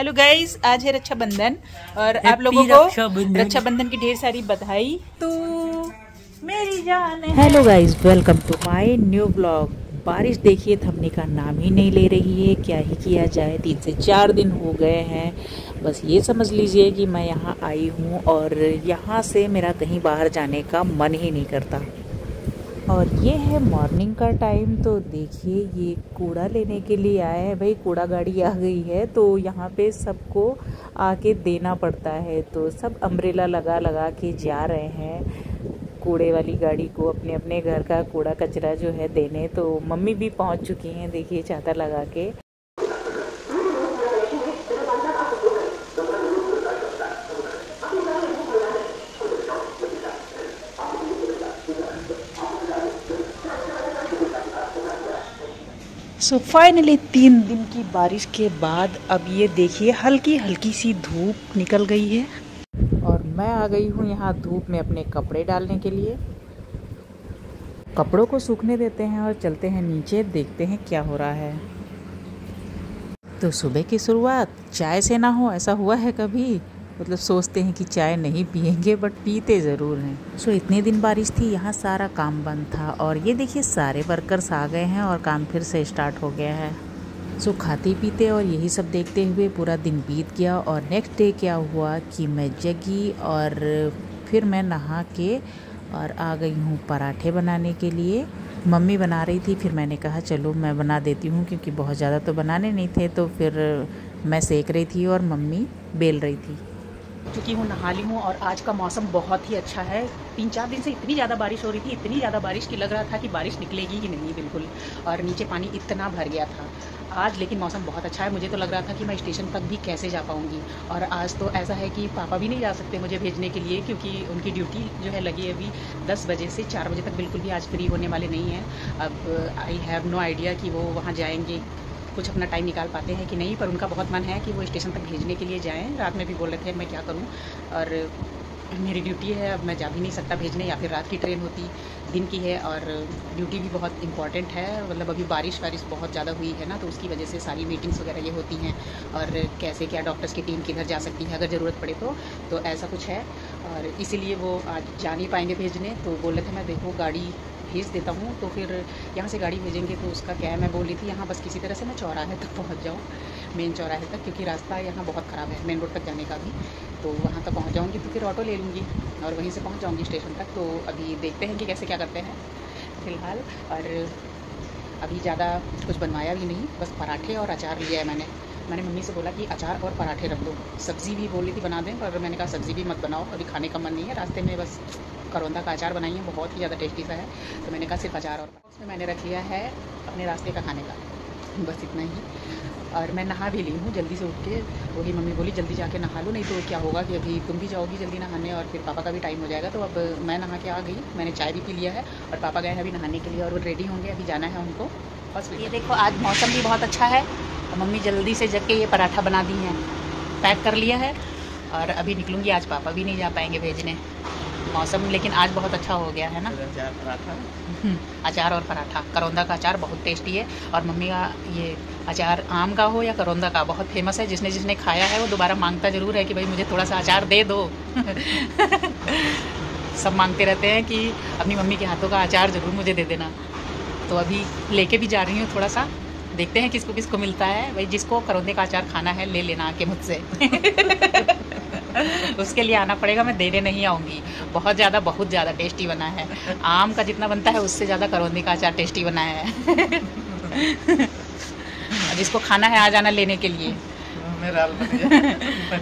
Hello guys, आज है रक्षाबंधन और आप लोगों को रक्षाबंधन की ढेर सारी बधाई। तो मेरी जान है। Hello guys, welcome to my new blog. बारिश देखिए थमने का नाम ही नहीं ले रही है। क्या ही किया जाए, 3 से 4 दिन हो गए हैं। बस ये समझ लीजिए कि मैं यहाँ आई हूँ और यहाँ से मेरा कहीं बाहर जाने का मन ही नहीं करता। और ये है मॉर्निंग का टाइम। तो देखिए ये कूड़ा लेने के लिए आए हैं। भाई कूड़ा गाड़ी आ गई है तो यहाँ पे सबको आके देना पड़ता है। तो सब अम्ब्रेला लगा लगा के जा रहे हैं कूड़े वाली गाड़ी को अपने अपने घर का कूड़ा कचरा जो है देने। तो मम्मी भी पहुँच चुकी हैं, देखिए छाता लगा के। सो फाइनली 3 दिन की बारिश के बाद अब ये देखिए हल्की हल्की सी धूप निकल गई है और मैं आ गई हूँ यहाँ धूप में अपने कपड़े डालने के लिए। कपड़ों को सूखने देते हैं और चलते हैं नीचे, देखते हैं क्या हो रहा है। तो सुबह की शुरुआत चाय से ना हो, ऐसा हुआ है कभी? मतलब सोचते हैं कि चाय नहीं पियेंगे बट पीते ज़रूर हैं। सो इतने दिन बारिश थी, यहाँ सारा काम बंद था और ये देखिए सारे वर्कर्स आ गए हैं और काम फिर से स्टार्ट हो गया है। सो खाते पीते और यही सब देखते हुए पूरा दिन बीत गया। और नेक्स्ट डे क्या हुआ कि मैं जगी और फिर मैं नहा के और आ गई हूँ पराठे बनाने के लिए। मम्मी बना रही थी, फिर मैंने कहा चलो मैं बना देती हूँ क्योंकि बहुत ज़्यादा तो बनाने नहीं थे। तो फिर मैं सेक रही थी और मम्मी बेल रही थी। चुकी हूँ, नहा ली हूँ और आज का मौसम बहुत ही अच्छा है। 3-4 दिन से इतनी ज़्यादा बारिश हो रही थी, इतनी ज़्यादा बारिश कि लग रहा था कि बारिश निकलेगी ही नहीं बिल्कुल, और नीचे पानी इतना भर गया था। आज लेकिन मौसम बहुत अच्छा है। मुझे तो लग रहा था कि मैं स्टेशन तक भी कैसे जा पाऊँगी। और आज तो ऐसा है कि पापा भी नहीं जा सकते मुझे भेजने के लिए क्योंकि उनकी ड्यूटी जो है लगी है अभी 10 बजे से 4 बजे तक, बिल्कुल भी आज फ्री होने वाले नहीं हैं। अब आई हैव नो आइडिया कि वो वहाँ जाएंगे, कुछ अपना टाइम निकाल पाते हैं कि नहीं, पर उनका बहुत मन है कि वो स्टेशन तक भेजने के लिए जाएं। रात में भी बोल रहे थे मैं क्या करूं, और मेरी ड्यूटी है, अब मैं जा भी नहीं सकता भेजने, या फिर रात की ट्रेन होती, दिन की है और ड्यूटी भी बहुत इंपॉर्टेंट है। मतलब अभी बारिश बहुत ज़्यादा हुई है ना, तो उसकी वजह से सारी मीटिंग्स वगैरह ये होती हैं और कैसे क्या डॉक्टर्स की टीम किधर जा सकती है अगर ज़रूरत पड़े तो ऐसा कुछ है। और इसीलिए वो आज जा नहीं पाएंगे भेजने। तो बोल रहे थे मैं देखो गाड़ी भेज देता हूँ, तो फिर यहाँ से गाड़ी भेजेंगे तो उसका क्या है, मैं बोल रही थी यहाँ बस किसी तरह से मैं चौराहे तक पहुँच जाऊँ, मेन चौराहे तक, क्योंकि रास्ता यहाँ बहुत ख़राब है मेन रोड तक जाने का भी। तो वहाँ तक पहुँच जाऊँगी तो फिर ऑटो ले लूँगी और वहीं से पहुँच जाऊँगी स्टेशन तक। तो अभी देखते हैं कि कैसे क्या करते हैं फ़िलहाल। और अभी ज़्यादा कुछ बनवाया भी नहीं, बस पराठे और अचार लिया है मैंने मम्मी से बोला कि अचार और पराठे रख दो। सब्ज़ी भी बोली थी बना दें, पर मैंने कहा सब्ज़ी भी मत बनाओ, अभी खाने का मन नहीं है। रास्ते में बस करौंदा का अचार बनाई है, बहुत ही ज़्यादा टेस्टी सा है, तो मैंने कहा सिर्फ अचार। और उसमें मैंने रख लिया है अपने रास्ते का खाने का, बस इतना ही। और मैं नहा भी ली हूँ जल्दी से उठ के। वही मम्मी बोली जल्दी जाके नहा लो, नहीं तो क्या होगा कि अभी तुम भी जाओगी जल्दी नहाने और फिर पापा का भी टाइम हो जाएगा। तो अब मैं नहा के आ गई, मैंने चाय भी पी लिया है और पापा गए हैं अभी नहाने के लिए और वो रेडी होंगे, अभी जाना है उनको। बस ये देखो आज मौसम भी बहुत अच्छा है और मम्मी जल्दी से जग के ये पराठा बना दी हैं, पैक कर लिया है और अभी निकलूँगी। आज पापा भी नहीं जा पाएंगे भेजने, मौसम लेकिन आज बहुत अच्छा हो गया है ना। अचार और पराठा, करौंदा का अचार बहुत टेस्टी है और मम्मी का ये अचार आम का हो या करौंदा का बहुत फेमस है। जिसने जिसने खाया है वो दोबारा मांगता ज़रूर है कि भाई मुझे थोड़ा सा अचार दे दो। सब मांगते रहते हैं कि अपनी मम्मी के हाथों का अचार ज़रूर मुझे दे देना। तो अभी लेके भी जा रही हूँ थोड़ा सा, देखते हैं किसको किसको मिलता है। भाई जिसको करौंदे का अचार खाना है ले लेना आके मुझसे। उसके लिए आना पड़ेगा, मैं देने नहीं आऊँगी। बहुत ज़्यादा टेस्टी बना है। आम का जितना बनता है उससे ज़्यादा करौंदे का अचार टेस्टी बना है। जिसको खाना है आ जाना लेने के लिए।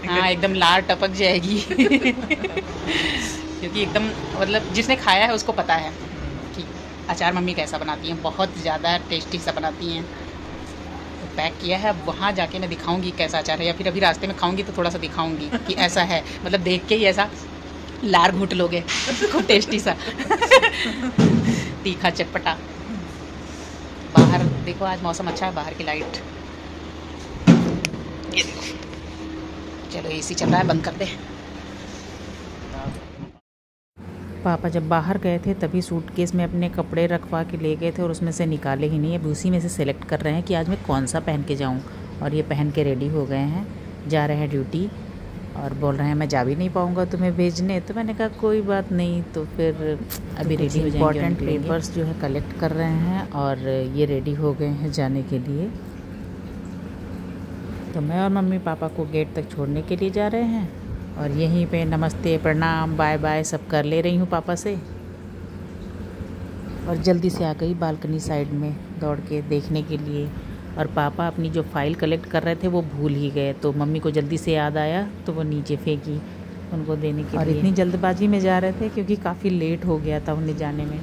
हाँ एकदम लार टपक जाएगी। क्योंकि एकदम मतलब जिसने खाया है उसको पता है कि अचार मम्मी कैसा बनाती हैं, बहुत ज़्यादा टेस्टी सा बनाती हैं। पैक किया है, अब वहाँ जाके मैं दिखाऊंगी कैसा अचार है, या फिर अभी रास्ते में खाऊंगी तो थोड़ा सा दिखाऊंगी कि ऐसा है। मतलब देख के ही ऐसा लार घूट लोगे, खूब टेस्टी सा। तीखा चटपटा। बाहर देखो आज मौसम अच्छा है, बाहर की लाइट ये देखो। चलो एसी चल रहा है, बंद कर दे। पापा जब बाहर गए थे तभी सूटकेस में अपने कपड़े रखवा के ले गए थे और उसमें से निकाले ही नहीं। अब उसी में से सिलेक्ट कर रहे हैं कि आज मैं कौन सा पहन के जाऊं। और ये पहन के रेडी हो गए हैं। जा रहे हैं ड्यूटी और बोल रहे हैं मैं जा भी नहीं पाऊँगा तुम्हें भेजने। तो मैंने कहा कोई बात नहीं। तो फिर अभी रेडी इम्पॉर्टेंट पेपर्स जो है कलेक्ट कर रहे हैं और ये रेडी हो गए हैं जाने के लिए। तो मैं और मम्मी पापा को गेट तक छोड़ने के लिए जा रहे हैं और यहीं पे नमस्ते प्रणाम बाय बाय सब कर ले रही हूँ पापा से। और जल्दी से आ गई बालकनी साइड में दौड़ के देखने के लिए। और पापा अपनी जो फाइल कलेक्ट कर रहे थे वो भूल ही गए, तो मम्मी को जल्दी से याद आया तो वो नीचे फेंकी उनको देने के लिए। और इतनी जल्दबाजी में जा रहे थे क्योंकि काफ़ी लेट हो गया था उन्हें जाने में।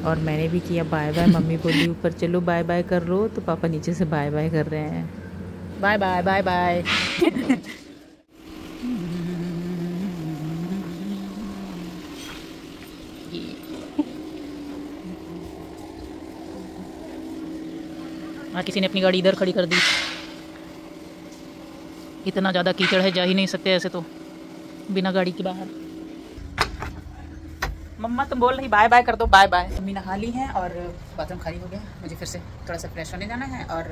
और मैंने भी किया बाय बाय। मम्मी बोली ऊपर चलो बाय बाय कर लो, तो पापा नीचे से बाय बाय कर रहे हैं। Bye bye bye bye. हाँ, किसी ने अपनी गाड़ी इधर खड़ी कर दी। इतना ज़्यादा कीचड़ है, जा ही नहीं सकते ऐसे तो बिना गाड़ी के बाहर। मम्मा तुम बोल रही बाय बाय कर दो, बाय बाय। मम्मी नहा ली है और बाथरूम खाली हो गया। मुझे फिर से थोड़ा सा फ्रेश होने जाना है और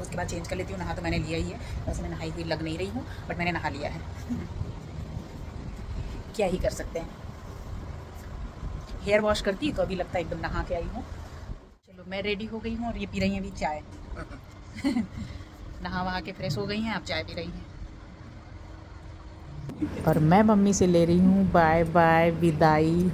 उसके बाद चेंज कर लेती हूँ। नहा तो मैंने लिया ही है, वैसे मैं नहाई हुई लग नहीं रही हूँ बट मैंने नहा लिया है। क्या ही कर सकते हैं। हेयर वॉश करती तो अभी लगता है एकदम नहा के आई हूँ। चलो मैं रेडी हो गई हूँ और ये पी रही हैं अभी चाय। नहा वहा के फ्रेश हो गई हैं, आप चाय पी रही हैं। और मैं मम्मी से ले रही हूँ बाय बाय विदाई।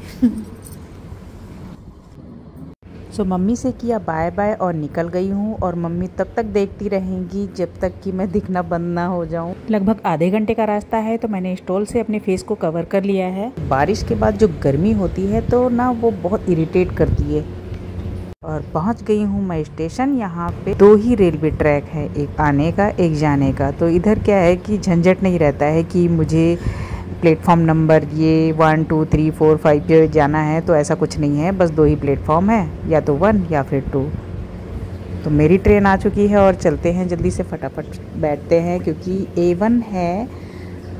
सो मम्मी से किया बाय बाय और निकल गई हूँ। और मम्मी तब तक देखती रहेंगी जब तक कि मैं दिखना बंद ना हो जाऊँ। लगभग आधे घंटे का रास्ता है तो मैंने स्टॉल से अपने फेस को कवर कर लिया है। बारिश के बाद जो गर्मी होती है तो ना वो बहुत इरिटेट करती है। और पहुँच गई हूँ मैं स्टेशन। यहाँ पे 2 ही रेलवे ट्रैक है, एक आने का एक जाने का। तो इधर क्या है कि झंझट नहीं रहता है कि मुझे प्लेटफॉर्म नंबर ये 1 2 3 4 5 पे जाना है, तो ऐसा कुछ नहीं है। बस 2 ही प्लेटफॉर्म है, या तो 1 या फिर 2। तो मेरी ट्रेन आ चुकी है और चलते हैं जल्दी से, फटाफट बैठते हैं क्योंकि A1 है।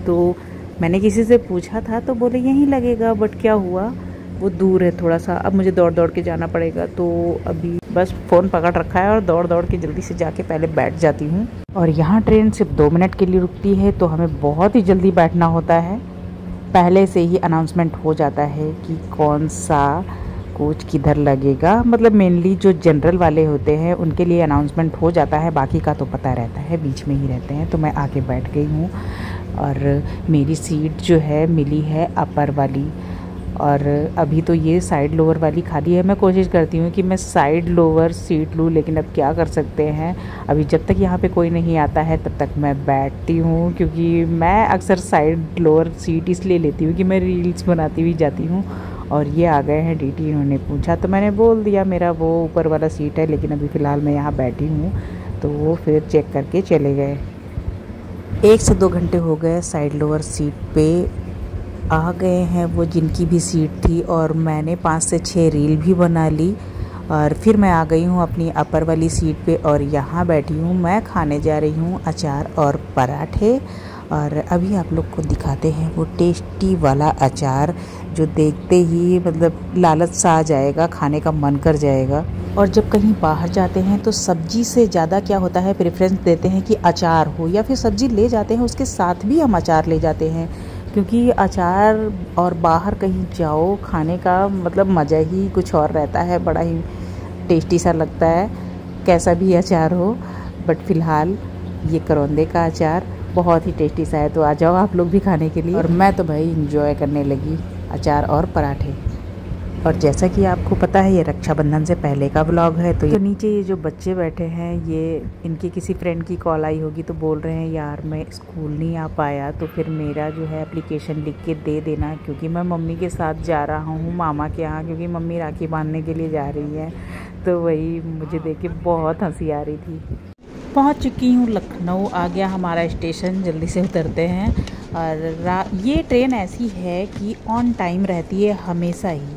तो मैंने किसी से पूछा था तो बोले यहीं लगेगा, बट क्या हुआ वो दूर है थोड़ा सा। अब मुझे दौड़ दौड़ के जाना पड़ेगा। तो अभी बस फ़ोन पकड़ रखा है और दौड़ दौड़ के जल्दी से जाके पहले बैठ जाती हूँ। और यहाँ ट्रेन सिर्फ 2 मिनट के लिए रुकती है तो हमें बहुत ही जल्दी बैठना होता है। पहले से ही अनाउंसमेंट हो जाता है कि कौन सा कोच किधर लगेगा। मतलब मेनली जो जनरल वाले होते हैं उनके लिए अनाउंसमेंट हो जाता है, बाकी का तो पता रहता है, बीच में ही रहते हैं। तो मैं आके बैठ गई हूँ और मेरी सीट जो है मिली है अपर वाली। और अभी तो ये साइड लोअर वाली खाली है। मैं कोशिश करती हूँ कि मैं साइड लोअर सीट लूँ, लेकिन अब क्या कर सकते हैं। अभी जब तक यहाँ पे कोई नहीं आता है तब तक मैं बैठती हूँ, क्योंकि मैं अक्सर साइड लोअर सीट इसलिए लेती हूँ कि मैं रील्स बनाती हुई जाती हूँ। और ये आ गए हैं डीटी, इन्होंने पूछा तो मैंने बोल दिया मेरा वो ऊपर वाला सीट है, लेकिन अभी फ़िलहाल मैं यहाँ बैठी हूँ। तो वो फिर चेक करके चले गए। 1 से 2 घंटे हो गए साइड लोअर सीट पे आ गए हैं वो जिनकी भी सीट थी। और मैंने 5 से 6 रील भी बना ली। और फिर मैं आ गई हूँ अपनी अपर वाली सीट पे और यहाँ बैठी हूँ। मैं खाने जा रही हूँ अचार और पराठे। और अभी आप लोग को दिखाते हैं वो टेस्टी वाला अचार, जो देखते ही मतलब लालच सा आ जाएगा, खाने का मन कर जाएगा। और जब कहीं बाहर जाते हैं तो सब्जी से ज़्यादा क्या होता है, प्रेफरेंस देते हैं कि अचार हो, या फिर सब्जी ले जाते हैं उसके साथ भी हम अचार ले जाते हैं। क्योंकि अचार और बाहर कहीं जाओ खाने का मतलब मज़ा ही कुछ और रहता है, बड़ा ही टेस्टी सा लगता है कैसा भी अचार हो। बट फ़िलहाल ये करौंदे का अचार बहुत ही टेस्टी सा है। तो आ जाओ आप लोग भी खाने के लिए। और मैं तो भाई इंजॉय करने लगी अचार और पराठे। और जैसा कि आपको पता है ये रक्षाबंधन से पहले का व्लॉग है। तो नीचे ये जो बच्चे बैठे हैं, ये इनकी किसी फ्रेंड की कॉल आई होगी तो बोल रहे हैं यार मैं स्कूल नहीं आ पाया, तो फिर मेरा जो है एप्लीकेशन लिख के दे देना, क्योंकि मैं मम्मी के साथ जा रहा हूँ मामा के यहाँ, क्योंकि मम्मी राखी बांधने के लिए जा रही है। तो वही मुझे देख के बहुत हंसी आ रही थी। पहुँच चुकी हूँ लखनऊ, आ गया हमारा स्टेशन, जल्दी से उतरते हैं। और ये ट्रेन ऐसी है कि ऑन टाइम रहती है हमेशा ही।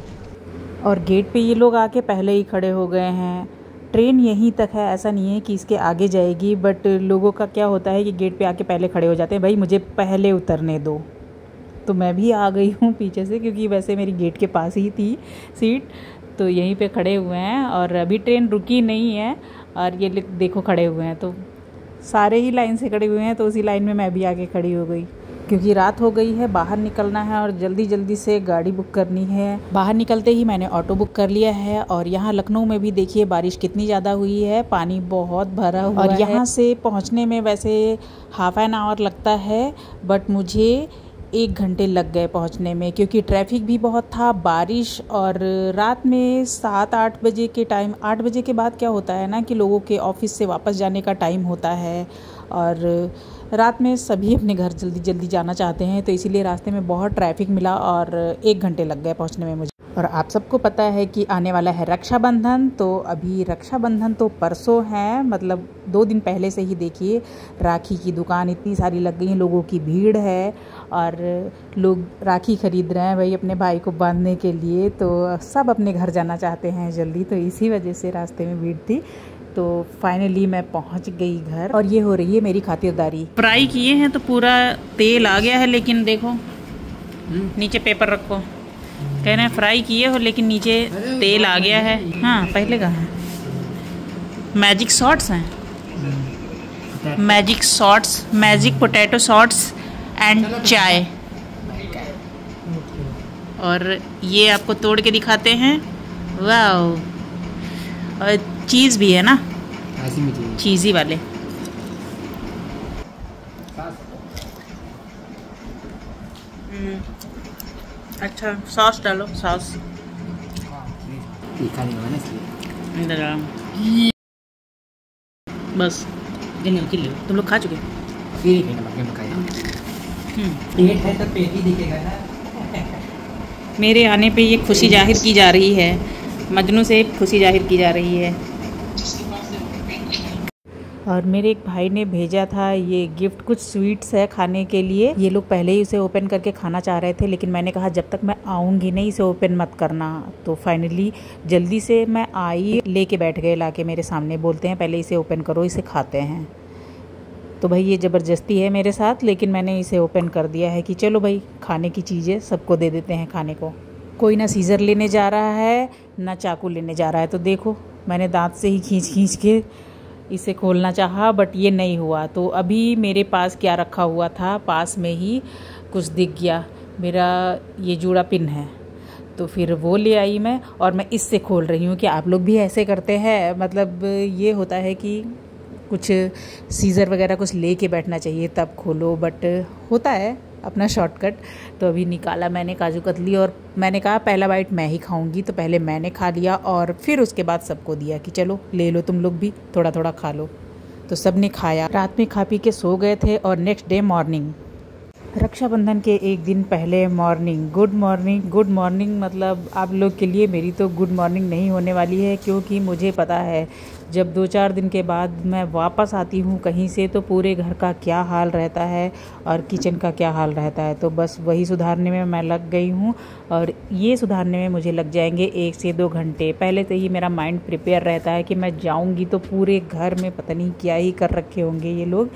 और गेट पे ये लोग आके पहले ही खड़े हो गए हैं। ट्रेन यहीं तक है, ऐसा नहीं है कि इसके आगे जाएगी, बट लोगों का क्या होता है कि गेट पे आके पहले खड़े हो जाते हैं, भाई मुझे पहले उतरने दो। तो मैं भी आ गई हूँ पीछे से, क्योंकि वैसे मेरी गेट के पास ही थी सीट, तो यहीं पे खड़े हुए हैं। और अभी ट्रेन रुकी नहीं है और ये देखो खड़े हुए हैं। तो सारे ही लाइन से खड़े हुए हैं, तो उसी लाइन में मैं भी आके खड़ी हो गई, क्योंकि रात हो गई है, बाहर निकलना है और जल्दी जल्दी से गाड़ी बुक करनी है। बाहर निकलते ही मैंने ऑटो बुक कर लिया है। और यहाँ लखनऊ में भी देखिए बारिश कितनी ज़्यादा हुई है, पानी बहुत भरा हुआ है। और यहाँ से पहुँचने में वैसे हाफ एन आवर लगता है, बट मुझे 1 घंटे लग गए पहुंचने में, क्योंकि ट्रैफिक भी बहुत था, बारिश। और रात में 7-8 बजे के टाइम, 8 बजे के बाद क्या होता है ना कि लोगों के ऑफिस से वापस जाने का टाइम होता है, और रात में सभी अपने घर जल्दी जल्दी जाना चाहते हैं, तो इसीलिए रास्ते में बहुत ट्रैफिक मिला और 1 घंटे लग गए पहुंचने में मुझे। और आप सबको पता है कि आने वाला है रक्षाबंधन, तो अभी रक्षाबंधन तो परसों है, मतलब 2 दिन पहले से ही देखिए राखी की दुकान इतनी सारी लग गई हैं, लोगों की भीड़ है और लोग राखी खरीद रहे हैं भाई अपने भाई को बांधने के लिए। तो सब अपने घर जाना चाहते हैं जल्दी, तो इसी वजह से रास्ते में भीड़ थी। तो फाइनली मैं पहुंच गई घर और ये हो रही है मेरी खातिरदारी। फ्राई किए हैं तो पूरा तेल आ गया है, लेकिन देखो नीचे पेपर रखो, कह रहे हैं फ्राई किए हो लेकिन नीचे तेल आ गया है। हाँ पहले कहा मैजिक शॉट्स हैं, magic shots, magic potato shots and चाय। और ये आपको तोड़ के दिखाते हैं, वाओ। और चीज़ भी है ना, चीज़ी वाले। अच्छा सॉस डालो, सॉस बस। तुम लोग खा चुके? मेरे आने पे ये खुशी जाहिर की जा रही है, मजनू से खुशी जाहिर की जा रही है। और मेरे एक भाई ने भेजा था ये गिफ्ट, कुछ स्वीट्स है खाने के लिए। ये लोग पहले ही उसे ओपन करके खाना चाह रहे थे, लेकिन मैंने कहा जब तक मैं आऊँगी नहीं इसे ओपन मत करना। तो फाइनली जल्दी से मैं आई, लेके बैठ गए लाके मेरे सामने, बोलते हैं पहले इसे ओपन करो, इसे खाते हैं। तो भाई ये ज़बरदस्ती है मेरे साथ, लेकिन मैंने इसे ओपन कर दिया है कि चलो भाई खाने की चीज़ें सबको दे देते हैं खाने को। कोई ना सीज़र लेने जा रहा है ना चाकू लेने जा रहा है। तो देखो मैंने दांत से ही खींच के इसे खोलना चाहा, बट ये नहीं हुआ। तो अभी मेरे पास क्या रखा हुआ था, पास में ही कुछ दिख गया, मेरा ये जूड़ा पिन है, तो फिर वो ले आई मैं और मैं इससे खोल रही हूँ। कि आप लोग भी ऐसे करते हैं? मतलब ये होता है कि कुछ सीज़र वगैरह कुछ लेके बैठना चाहिए तब खोलो, बट होता है अपना शॉर्टकट। तो अभी निकाला मैंने काजू कतली और मैंने कहा पहला बाइट मैं ही खाऊंगी, तो पहले मैंने खा लिया और फिर उसके बाद सबको दिया कि चलो ले लो तुम लोग भी, थोड़ा थोड़ा खा लो। तो सब ने खाया, रात में खा पी के सो गए थे। और नेक्स्ट डे मॉर्निंग, रक्षाबंधन के 1 दिन पहले morning, good morning. Good morning मतलब आप लोग के लिए मेरी तो गुड मॉर्निंग नहीं होने वाली है, क्योंकि मुझे पता है जब 2-4 दिन के बाद मैं वापस आती हूँ कहीं से, तो पूरे घर का क्या हाल रहता है और किचन का क्या हाल रहता है। तो बस वही सुधारने में मैं लग गई हूँ और ये सुधारने में मुझे लग जाएंगे 1 से 2 घंटे। पहले से ही मेरा माइंड प्रिपेयर रहता है कि मैं जाऊँगी तो पूरे घर में पता नहीं क्या ही कर रखे होंगे ये लोग,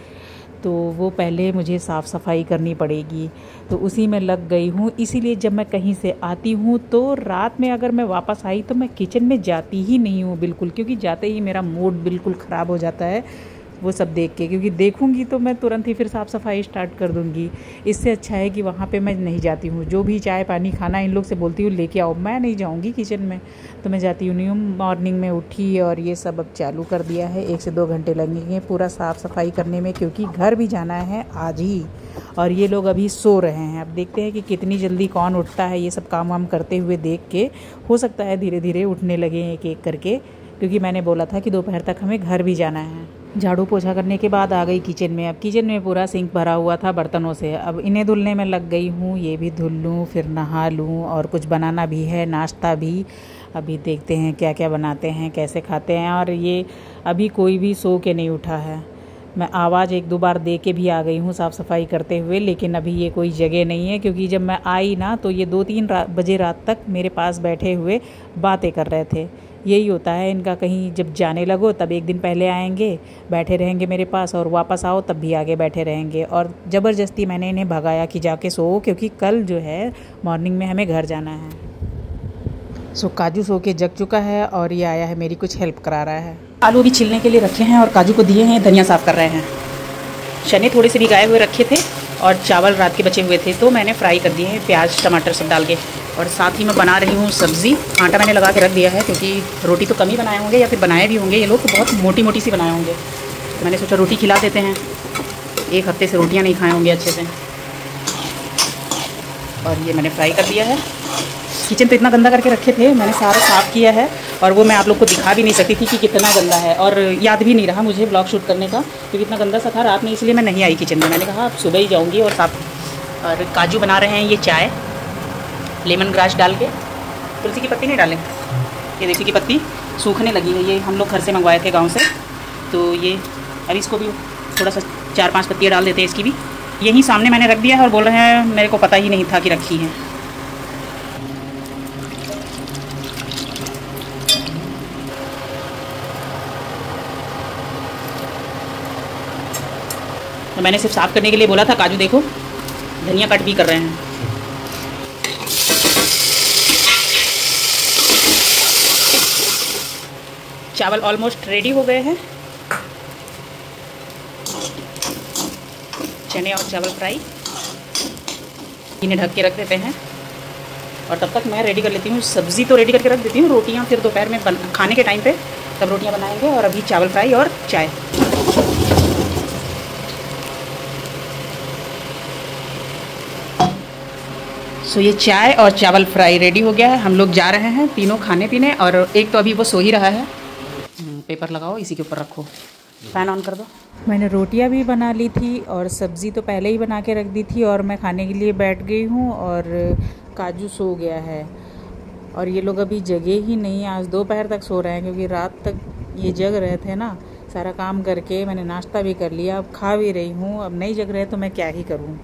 तो वो पहले मुझे साफ़ सफाई करनी पड़ेगी। तो उसी में लग गई हूँ। इसीलिए जब मैं कहीं से आती हूँ तो रात में अगर मैं वापस आई तो मैं किचन में जाती ही नहीं हूँ बिल्कुल, क्योंकि जाते ही मेरा मूड बिल्कुल ख़राब हो जाता है वो सब देख के, क्योंकि देखूंगी तो मैं तुरंत ही फिर साफ़ सफाई स्टार्ट कर दूंगी। इससे अच्छा है कि वहाँ पे मैं नहीं जाती हूँ। जो भी चाय पानी खाना इन लोग से बोलती हूँ लेके आओ, मैं नहीं जाऊँगी किचन में, तो मैं जाती हूँ नहीं हूँ। मॉर्निंग में उठी और ये सब अब चालू कर दिया है। 1 से 2 घंटे लगेंगे पूरा साफ़ सफाई करने में, क्योंकि घर भी जाना है आज ही और ये लोग अभी सो रहे हैं। अब देखते हैं कि कितनी जल्दी कौन उठता है ये सब काम वाम करते हुए देख के। हो सकता है धीरे धीरे उठने लगे एक एक करके, क्योंकि मैंने बोला था कि दोपहर तक हमें घर भी जाना है। झाड़ू पोछा करने के बाद आ गई किचन में। अब किचन में पूरा सिंक भरा हुआ था बर्तनों से, अब इन्हें धुलने में लग गई हूँ। ये भी धुल लूँ फिर नहा लूँ, और कुछ बनाना भी है, नाश्ता भी। अभी देखते हैं क्या क्या बनाते हैं, कैसे खाते हैं। और ये अभी कोई भी सो के नहीं उठा है। मैं आवाज़ 1-2 बार दे के भी आ गई हूँ साफ़ सफाई करते हुए, लेकिन अभी ये कोई जगह नहीं है, क्योंकि जब मैं आई ना तो ये 2-3 बजे रात तक मेरे पास बैठे हुए बातें कर रहे थे। यही होता है इनका, कहीं जब जाने लगो तब 1 दिन पहले आएंगे, बैठे रहेंगे मेरे पास, और वापस आओ तब भी आगे बैठे रहेंगे। और ज़बरदस्ती मैंने इन्हें भगाया कि जाके सो, क्योंकि कल जो है मॉर्निंग में हमें घर जाना है। सो काजू सो के जग चुका है और ये आया है मेरी कुछ हेल्प करा रहा है। आलू भी छिलने के लिए रखे हैं और काजू को दिए हैं, धनिया साफ़ कर रहे हैं। चने थोड़े से भिगाए हुए रखे थे और चावल रात के बचे हुए थे तो मैंने फ्राई कर दिए हैं प्याज टमाटर सब डाल के। और साथ ही मैं बना रही हूँ सब्ज़ी। आटा मैंने लगा के रख दिया है क्योंकि रोटी तो कम ही बनाए होंगे या फिर बनाए भी होंगे ये लोग, तो बहुत मोटी मोटी सी बनाए होंगे। तो मैंने सोचा रोटी खिला देते हैं, एक हफ्ते से रोटियाँ नहीं खाए होंगे अच्छे से। और ये मैंने फ्राई कर दिया है। किचन तो इतना गंदा करके रखे थे, मैंने सारा साफ़ किया है और वो मैं आप लोग को दिखा भी नहीं सकती थी कि कितना गंदा है। और याद भी नहीं रहा मुझे ब्लॉग शूट करने का क्योंकि इतना गंदा सा था रात में, इसलिए मैं नहीं आई किचन में। मैंने कहा अब सुबह ही जाऊँगी और साफ। और काजू बना रहे हैं ये चाय लेमन ग्रास डाल के। तुलसी की पत्ती नहीं डालें, ये तुलसी की पत्ती सूखने लगी है। ये हम लोग घर से मंगवाए थे गाँव से, तो ये अभी इसको भी थोड़ा सा 4-5 पत्तियाँ डाल देते हैं इसकी भी। यहीं सामने मैंने रख दिया है और बोल रहे हैं मेरे को पता ही नहीं था कि रखी है। तो मैंने सिर्फ साफ़ करने के लिए बोला था। काजू देखो धनिया कट भी कर रहे हैं। चावल ऑलमोस्ट रेडी हो गए हैं। चने और चावल फ्राई, इन्हें ढक के रख देते हैं। और तब तक मैं रेडी कर लेती हूँ सब्ज़ी, तो रेडी करके रख देती हूँ। रोटियाँ फिर दोपहर में खाने के टाइम पे तब रोटियाँ बनाएंगे। और अभी चावल फ्राई और चाय। सो ये चाय और चावल फ्राई रेडी हो गया है। हम लोग जा रहे हैं तीनों खाने पीने। और एक तो अभी वो सो ही रहा है। पेपर लगाओ, इसी के ऊपर रखो, फैन ऑन कर दो। मैंने रोटियां भी बना ली थी और सब्ज़ी तो पहले ही बना के रख दी थी और मैं खाने के लिए बैठ गई हूँ। और काजू सो गया है और ये लोग अभी जगे ही नहीं। आज दोपहर तक सो रहे हैं क्योंकि रात तक ये जग रहे थे ना। सारा काम करके मैंने नाश्ता भी कर लिया, अब खा भी रही हूँ। अब नहीं जग रहे तो मैं क्या ही करूँ।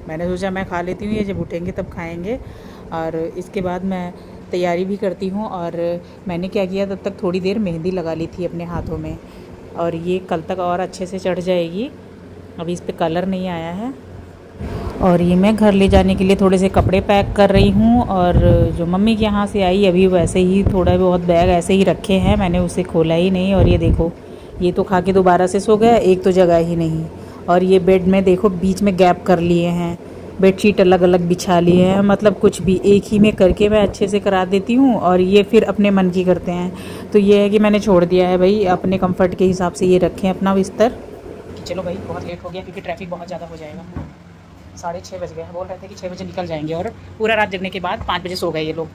मैंने सोचा मैं खा लेती हूँ, ये जब उठेंगे तब खाएंगे। और इसके बाद मैं तैयारी भी करती हूँ। और मैंने क्या किया, तब तक थोड़ी देर मेहंदी लगा ली थी अपने हाथों में और ये कल तक और अच्छे से चढ़ जाएगी। अभी इस पर कलर नहीं आया है। और ये मैं घर ले जाने के लिए थोड़े से कपड़े पैक कर रही हूँ। और जो मम्मी के यहाँ से आई अभी वैसे ही थोड़ा बहुत बैग ऐसे ही रखे हैं, मैंने उसे खोला ही नहीं। और ये देखो, ये तो खा के दोबारा से सो गया, एक तो जगह ही नहीं। और ये बेड में देखो बीच में गैप कर लिए हैं, बेडशीट अलग अलग बिछा लिए हैं। मतलब कुछ भी एक ही में करके मैं अच्छे से करा देती हूँ और ये फिर अपने मन की करते हैं। तो ये है कि मैंने छोड़ दिया है भाई, अपने कंफर्ट के हिसाब से ये रखें अपना बिस्तर। चलो भाई, बहुत लेट हो गया क्योंकि ट्रैफिक बहुत ज़्यादा हो जाएगा। 6:30 बज गए हैं। बोल रहे थे कि 6 बजे निकल जाएंगे और पूरा रात जगने के बाद 5 बजे सो गए ये लोग।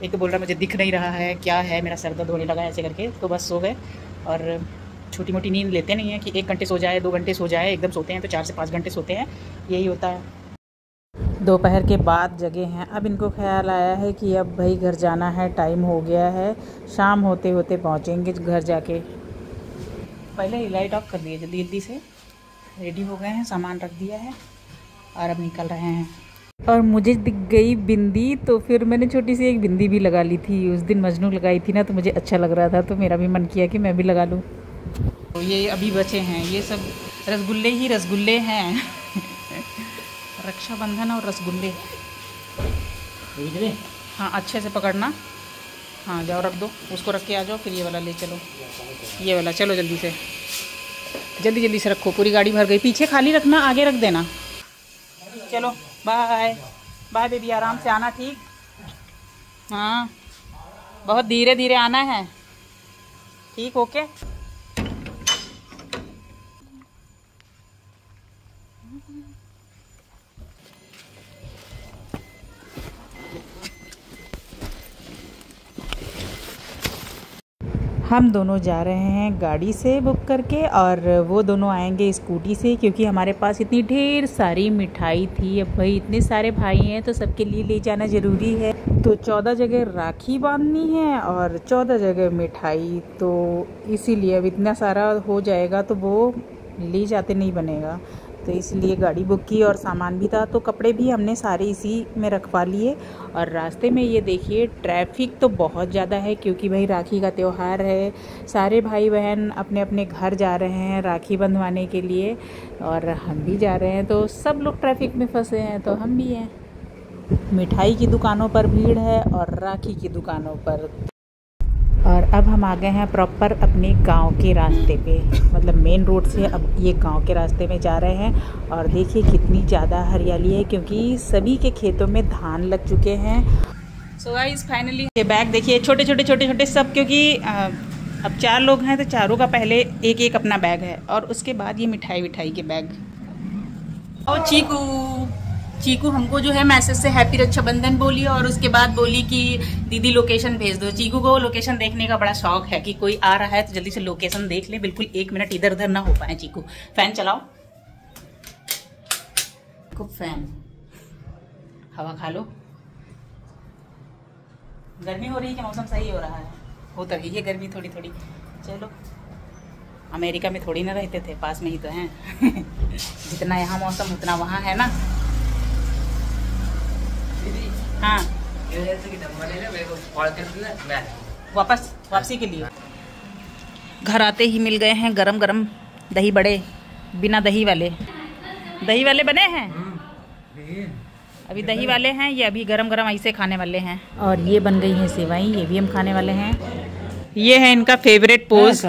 एक तो बोल रहा मुझे दिख नहीं रहा है क्या है, मेरा सर दर्द होने लगा ऐसे करके, तो बस सो गए। और छोटी मोटी नींद लेते नहीं हैं कि 1 घंटे सो जाए 2 घंटे सो जाए, एकदम सोते हैं तो 4 से 5 घंटे सोते हैं, यही होता है। दोपहर के बाद जगे हैं। अब इनको ख्याल आया है कि अब भाई घर जाना है, टाइम हो गया है, शाम होते होते पहुँचेंगे घर जाके। पहले लाइट ऑफ कर दिए, जल्दी जल्दी से रेडी हो गए हैं, सामान रख दिया है और अब निकल रहे हैं। और मुझे दिख गई बिंदी, तो फिर मैंने छोटी सी एक बिंदी भी लगा ली थी। उस दिन मजनू लगाई थी ना, तो मुझे अच्छा लग रहा था, तो मेरा भी मन किया कि मैं भी लगा लूँ। तो ये अभी बचे हैं, ये सब रसगुल्ले ही रसगुल्ले हैं। रक्षाबंधन और रसगुल्ले। हाँ अच्छे से पकड़ना। हाँ जाओ रख दो, उसको रख के आ जाओ, फिर ये वाला ले चलो, ये वाला चलो जल्दी से, जल्दी जल्दी से रखो, पूरी गाड़ी भर गई। पीछे खाली रखना, आगे रख देना। चलो बाय बाय बेबी, आराम से आना, ठीक? हाँ बहुत धीरे धीरे आना है, ठीक? ओके। हम दोनों जा रहे हैं गाड़ी से बुक करके और वो दोनों आएंगे स्कूटी से, क्योंकि हमारे पास इतनी ढेर सारी मिठाई थी। अब भाई इतने सारे भाई हैं तो सबके लिए ले जाना ज़रूरी है। तो 14 जगह राखी बांधनी है और 14 जगह मिठाई, तो इसीलिए अब इतना सारा हो जाएगा तो वो ले जाते नहीं बनेगा, तो इसलिए गाड़ी बुक की। और सामान भी था, तो कपड़े भी हमने सारे इसी में रखवा लिए। और रास्ते में ये देखिए ट्रैफिक तो बहुत ज़्यादा है, क्योंकि भाई राखी का त्यौहार है, सारे भाई बहन अपने अपने घर जा रहे हैं राखी बंधवाने के लिए और हम भी जा रहे हैं, तो सब लोग ट्रैफिक में फंसे हैं, तो हम भी हैं। मिठाई की दुकानों पर भीड़ है और राखी की दुकानों पर। और अब हम आ गए हैं प्रॉपर अपने गांव के रास्ते पे, मतलब मेन रोड से अब ये गांव के रास्ते में जा रहे हैं। और देखिए कितनी ज़्यादा हरियाली है क्योंकि सभी के खेतों में धान लग चुके हैं। सो गाइस फाइनली ये बैग देखिए, छोटे छोटे सब, क्योंकि अब 4 लोग हैं तो चारों का पहले एक एक अपना बैग है और उसके बाद ये मिठाई के बैग। और चीकू हमको जो है मैसेज से हैप्पी रक्षाबंधन बोली और उसके बाद बोली कि दीदी लोकेशन भेज दो। चीकू को लोकेशन देखने का बड़ा शौक है कि कोई आ रहा है तो जल्दी से लोकेशन देख ले, बिल्कुल 1 मिनट इधर उधर ना हो पाए। चीकू फैन चलाओ, खूब फैन, हवा खा लो। गर्मी हो रही है कि मौसम सही हो रहा है? हो तो रही है गर्मी थोड़ी थोड़ी। चलो, अमेरिका में थोड़ी ना रहते थे, पास में ही तो हैं। जितना यहाँ मौसम उतना वहाँ है ना। हाँ, वापसी के लिए घर आते ही मिल गए हैं गरम गरम दही बड़े, बिना दही वाले बने हैं। अभी दही वाले हैं, ये अभी गरम गरम ऐसे खाने वाले हैं। और ये बन गई हैं सेवई, ये भी हम खाने वाले हैं। ये है इनका फेवरेट पोज।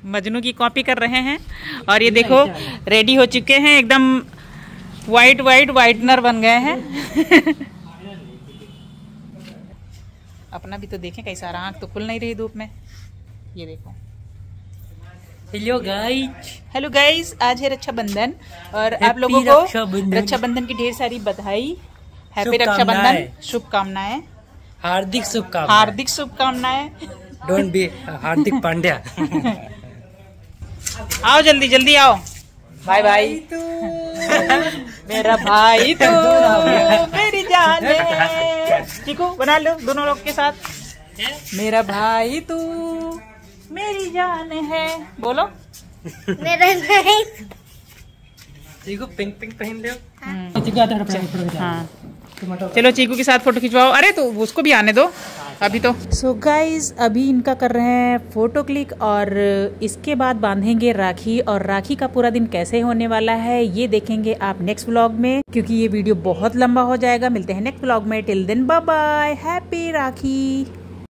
मजनू की कॉपी कर रहे हैं। और ये देखो रेडी हो चुके हैं, एकदम वाइटनर बन गए हैं। अपना भी तो देखें कैसा रहा, आँख तो खुल नहीं रही धूप में। ये देखो। हेलो गाइस, आज है रक्षाबंधन और आप लोगों को रक्षाबंधन की ढेर सारी बधाई, हैप्पी रक्षाबंधन, शुभकामनाएं, हार्दिक शुभकामनाएं। Don't be Hardik Pandya. आओ जल्दी आओ। Bye bye. मेरा भाई तू मेरी जान है। चीकू बना लो दोनों लोग के साथ। मेरा भाई तू मेरी जान है, बोलो। मेरा भाई चीकू पिंक पहन ले। हाँ, चलो चीकू के साथ फोटो खिंचवाओ। अरे तो उसको भी आने दो अभी तो। सो गाइज अभी इनका कर रहे हैं फोटो क्लिक और इसके बाद बांधेंगे राखी। और राखी का पूरा दिन कैसे होने वाला है ये देखेंगे आप नेक्स्ट व्लॉग में, क्योंकि ये वीडियो बहुत लंबा हो जाएगा। मिलते हैं नेक्स्ट व्लॉग में। Till then bye bye, happy राखी।